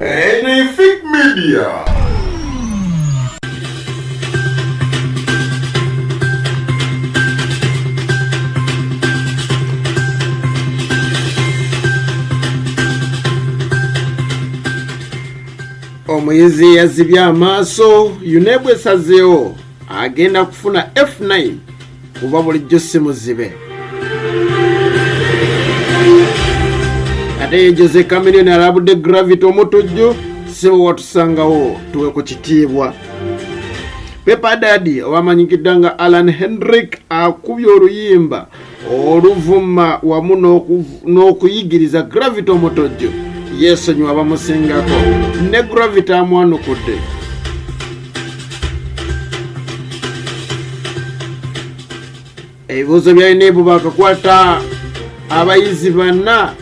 Anything Media. Omuyizi eyazibya amaso UNEB esazeewo agenda kufuna F9 kuba bulijjo si muzibe. Ate Jose Chameleon alabudde Gravity omutujju si watusangawo tuwe ku kitiibwa. Pepper Daddy owamanyikidde nga Alan Hendrick akubye oluyimba oluvuma wamu n'okuyigiriza Gravity omutujju. Yesonyiwa bamusingako ne Gravity amwanukudde. Ebibuuzo bya UNEB bakakwata abayizi banna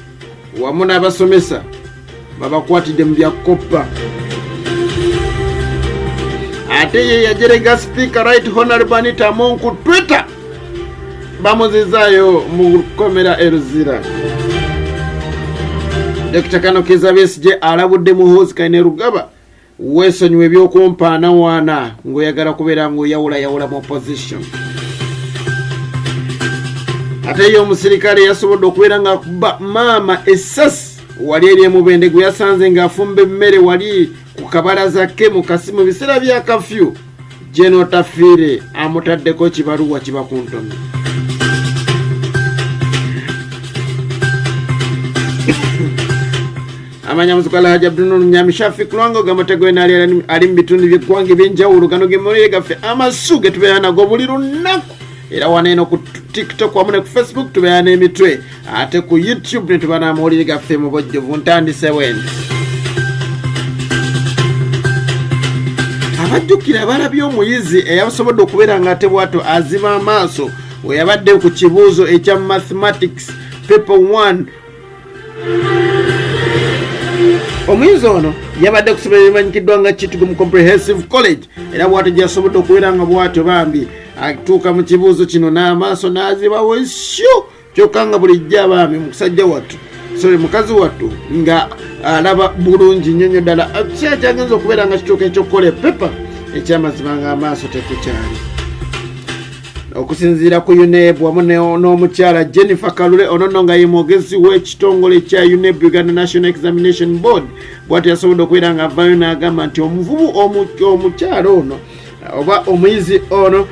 wamu n'abasomesa babakwatidde mu bya koppa. Ate ye yajerega Speaker Right Honorable Anita Among ku Twitter bamuzizaayo mu komera Eluzira. Dr. Kano Kizza Besigye alabudde muhoozi Kaine Rugaba weesonyiwa ebyokumpaana waana ng'oyagala kubeera ng'oyawulayawula mu opposition. Ate ye omusirikale yasobodde okubeera ng'akuba maama essasi wali eri emubende gwe yasanze ng'afumba emmere wali ku kabalaza ke mu kasimu biseera bya kafyu. Jeno Tafiire amutaddeko kibaluwa kiba ku ntomi. Amanya muzukala Haji Abdul Nyami Shafiq Lwango gamatego enali ali mu bitundu by'eggwanga eby'enjawulo gano gemulire gaffe amasu ge tubeera nago buli lunaku. Era waneeno ku TikTok wamu ne ku Facebook tubeera n'emitwe. Ate ku YouTube ne tuba n'amawulire gaffe mu bojjovu ntandise bwenti. Abajjukira balabye omuyizi eyasobodde okubeera ng'ate bwato aziba amaaso we yabadde ku kibuuzo ekya mathematics paper 1. Omuyizi ono yabadde kusomera ebimanyikiddwa nga Kitgum Comprehensive College era bw'ato gyasobodde okubeera nga bw'atyo bambi atuuka mu kibuuzo kino n'amaaso n'azibawo essyo kyokka nga bulijjo abaami musajja wattu mukazi wattu nga alaba bulungi nnyonnyo ddala kyagenza okubeera nga kituuka ekyokukola epepa ekyamazima ng'amaaso tekukyali. Okusinziira ku UNEB wamu n'omukyala Jennifer Kalule onono nga ye mwogezi w'ekitongole kya UNEB Uganda National Examination Board bw'ati yasobodde okubeera nga avaayo n'agamba nti omuvubu omukyala ono oba omuyizi ono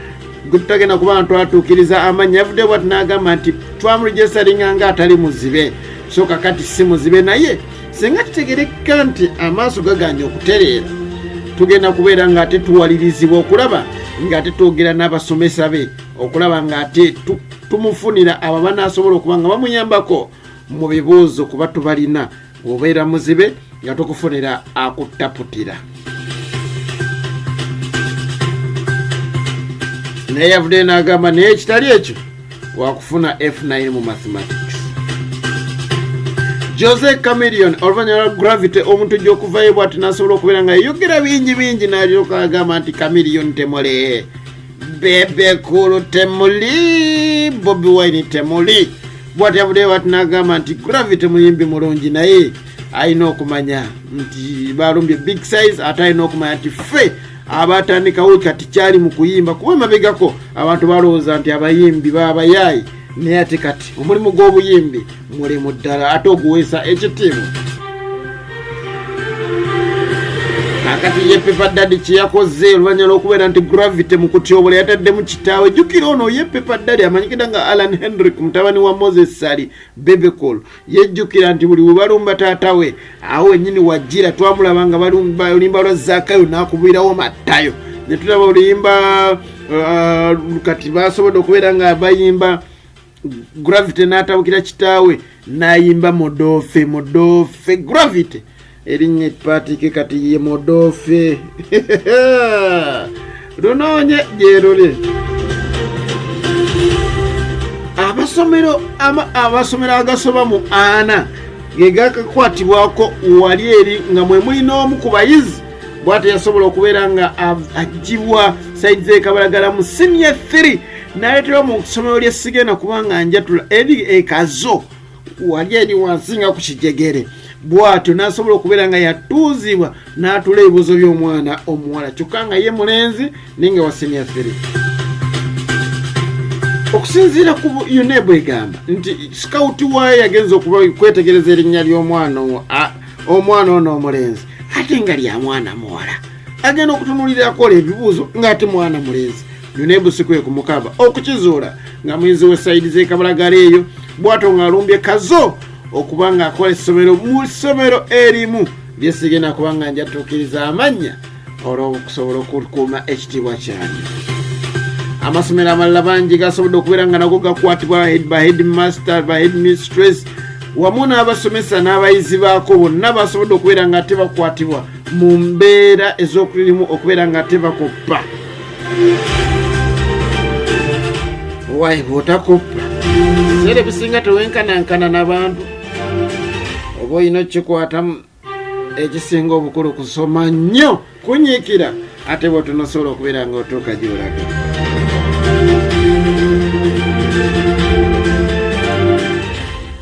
gutagenda kuba ntwatuukiriza amannya yavudde bw'ati n'agamba nti twamuregistaringa nga atali muzibe so kakati si muzibe naye singa kitegerekeka nti amaaso gaganye okutereera tugenda kubeera ng'ate tuwalirizibwa okulaba ng'ate twogera n'abasomesa be okulaba ng'ate tumufunira abo banaasobola okuba nga bamuyambako mu bibuuzo kuba tubalina obeera muzibe nga tukufunira akuttaputira. Naye yavudde n'agamba naye ekitali ekyo wakufuna F9 mu mathematics. Jose Chameleon oluvannyuma lwa Gravity omuntu gy'okuvayo bw'ati n'asobola okubeera nga yayogera bingi n'alyoka agamba nti Chameleon temuli, Bebe Cool temuli, Bobi Wine temuli. Bw'ati yavuddeyo bw'ati n'agamba nti Gravity muyimbi mulungi naye alina okumanya nti balumbye big size ate alina okumanya nti ffe abatandikawo kati kyali mu kuyimba kuba emabegako abantu balowooza nti abayimbi baabayaayi naye ate kati omulimu gw'obuyimbi mulimu ddala ate oguweesa ekitiibwa. Akati ye Pepper Daddy kye yakoze oluvannyuma lw'okubeera nti Gravity mu kutyobola yataddemu kitaawe. Jjukira ono ye Pepper Daddy amanyikidde nga Alan Hendrick mutabani wa Moses Sali Bebe Cool yejjukira nti buli we balumba taata we awo ennyini wajjira twamulaba nga balimba lwa Zakayo n'akubirawo Matayo ne tulaba oluyimba kati basobodde okubeera nga bayimba Gravity n'atabukira kitaawe n'ayimba Mudofe Gravity erinnya eppaatike kati ye Mudofe lunoonye gyerole. Amasomero agasoba mu 4 ge gakakwatibwako wali eri nga mwe muli n'omu ku bayizi bw'ate yasobola okubeera nga agibwa saidi z'ekabalagala mu senior 3 n'aleetera mu ssomero ly'essigenda kubanga njatula eri ekazo wali eri wansi nga ku kijegere bwatyo n'asobola okubeera nga yatuuzibwa n'atula ebibuzo by'omwana omuwala kyokka nga ye mulenzi ninga wa senior 3. okusinziira ku UNEB egamba nti scout waayo yagenza kwetegereza erinnya ly'omwana ono omulenzi ate nga lya mwana muwala agenda okutunulira akola ebibuuzo ng'ate mwana mulenzi. UNEB sikwe kumukaba okukizuula nga muyizi w'essaidi z'ekabalagala eyo bw'ato ng'alumbye kazo okuba ng'akola essomero mu ssomero erimu lyesigenda kuba nga njatuukiriza amannya olw'okusobola okukuuma ekitiibwa kyanyu. amasomero amalala bangi gasobodde okubeera nga nago gakwatibwa ba headmaster ba headmistress wamu n'abasomesa n'abayizi baako bonna basobodde okubeera nga tebakwatibwa mu mbeera ez'okulimu okubeera nga tebakoppa. wayi bw'otakoppa seera ebisinga tewenkanankana n'abantu oba olina okikwatamu ekisinga obukulu kusoma nnyo kunyiikira ate bw'otonosobola okubeera nga otuuka gy'olaga.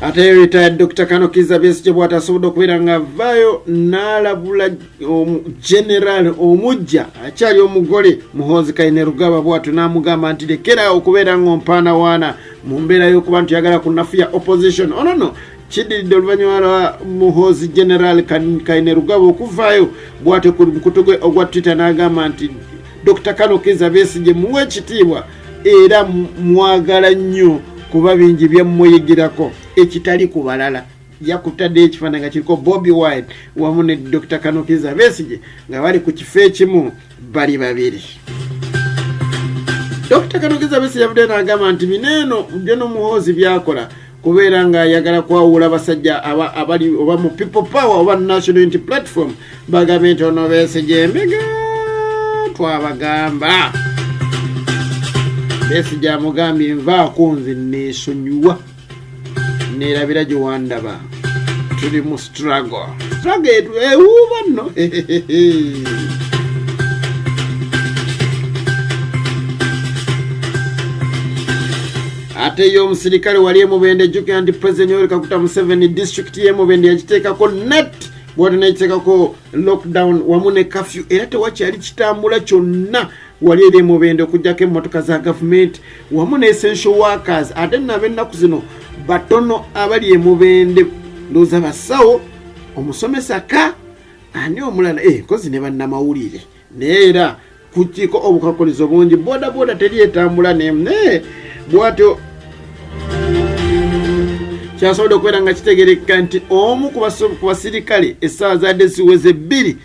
ate retired Dr. Kanokiza Besigye bw'atasobodde okubeera nga avaayo n'alabula general omujja akyali omugole Muhoozi Kainerugaba bw'atyo n'amugamba nti lekera okubeera ng'ompaana waana mu mbeera y'okuba nti yagala kunafuya opposition. Ono kiddiridde oluvannyuma lwa Muhoozi general Kainerugaba okuvaayo bw'atyo ku mukutu gwe ogwa Twitter n'agamba nti Dr. Kanokiza Besigye muwe ekitiibwa era mwagala nnyo kuba bingi byemmuyigirako ekitali ku balala. yakutadde ekifaananyi nga kiriko Bobi Wine wamu ne Dr. Kanokiza Besigye nga bali ku kifo ekimu bali babiri. Dr. Kanokiza Besigye yavudde n'agamba nti bineeno John Muhoozi byakola kubeera nga ayagala kwawula abasajja abali oba mu people power oba national unity platform bagambe nti ono Besigye embega twabagamba. Besigye amugambye nvaako nze neesonyiwa neerabira gye wandaba tuli mu struggle ewuuba nno. ate y'omusirikale wali emubende ejjukira nti President Yoweri Kaguta Museveni district y'emubende yagiteekako net bw'ati n'ekiteekako lockdown wamu ne curfew era tewakyali kitambula kyonna wali eri emubende okugyako emmotoka za gavumenti wamu ne essential workers. ate n'ab'ennaku zino batono abali emubende ndowooza basawo omusomesa ani omulala kozi ne bannamawulire naye era kukiiko obukakulizo bungi bodaboda teri etambula ne bw'atyo kyasobodde okubeera nga kitegerekeka nti omu ku basirikale essaawa zadde ziweze 2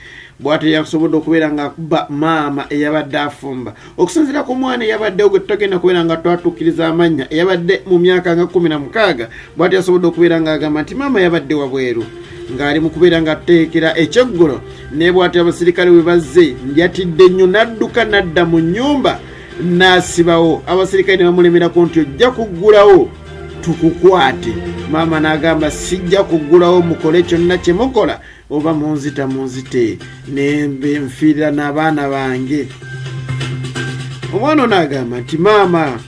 bw'atyo yasobodde okubeera nga akuba maama eyabadde afumba. okusinziira ku mwana eyabaddewo gwe tutagenda kubeera nga twatuukiriza amannya eyabadde mu myaka nga 16 bw'atyo yasobodde okubeera nga agamba nti maama yabadde wabweru ng'ali mu kubeera nga tuteekera ekyeggulo naye bw'atyo abasirikale bwe bazze yatidde nnyo n'adduka n'adda mu nnyumba n'asibawo. abasirikale ne bamulemerako nti ojja kuggulawo tukukwate. maama n'agamba sijja kuggulawo mukole kyonna kye mukola oba munzite nembe nfiirira n'abaana bange. omwana n'agamba nti maama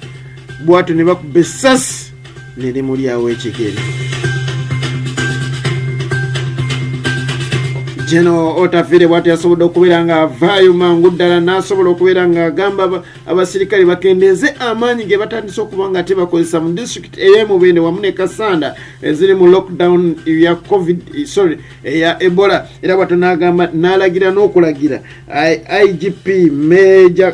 bw'atyo ne bakuba essasi ne limulyawo ekigere. Jeno Otafire bw'atyo yasobodde okubeera nga avaayo mangu ddala n'asobola okubeera nga agamba abasirikale bakendeeze amaanyi ge batandise okuba nga tebakozesa mu district ey'emubende wamu ne Kasanda eziri mu lockdown ya eya Ebola. era bw'atyo n'agamba n'alagira n'okulagira IGP Major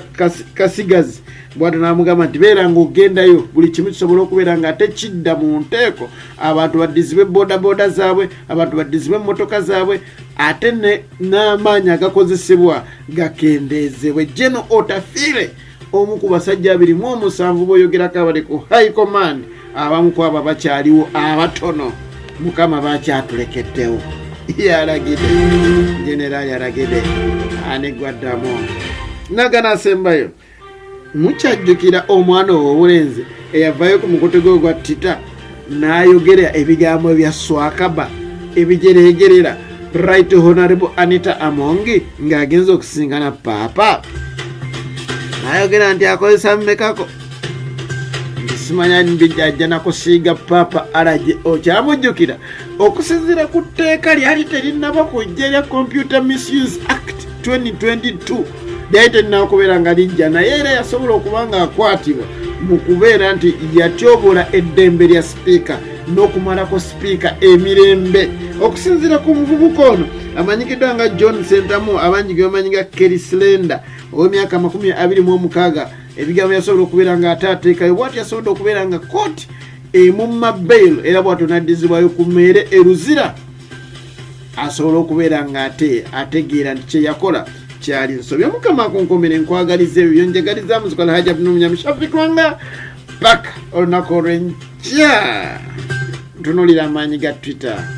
Kasigazi bw'atyo n'amugamba nti beera ng'ogendayo buli kimu kisobola okubeera nga ate kidda mu nteeko abantu baddizibwe bodaboda zaabwe abantu baddizibwe emmotoka zaabwe ate n'amaanyi agakozesebwa gakendeezebwe. Jeno Otafire omu ku basajja 27 boyogerako abali ku high command abamu ku abo bakyaliwo abatono mukama bakyatulekeddewo yalagidde generali alagidde anegwaddamu nagana asembayo. mukyajjukira omwana ow'obulenzi eyavaayo ku mukutu gwe gwa Twitter n'ayogera ebigambo ebya swakaba ebijereegerera Right Honorable Anita Amongi ng'agenza okusingana paapa n'ayogera nti akozesa mmekako simanya ajja nakusiiga papa alaje okyamujjukira okusinziira ku tteeka lyali terinaba kujja erya Computer Misuse Act 2022 lyali terinawo kubeera nga lijja naye era yasobola okuba nga akwatibwa mu kubeera nti yatyobola eddembe lya sipiika n'okumalako sipiika emirembe okusinziira ku muvubuka ono amanyikiddwa nga John Sentamu abangi ge bamanyi nga Kelly Slender ow'emyaka 26 ebigambo yasobola okubeera nga ataateekayo bw'ati yasobola okubeera nga kooti emumma bail era bw'atyo n'addizibwayo ku mmeere eruzira asobola okubeera nga ategeera nti kye yakola kyali nsobi omukama akunkomere nkwagaliza ebyo byonjagaliza muzikola haja binomunya mushafikirwanga paka olunaku olw'enkya ntunuulira amaanyi ga Twitter.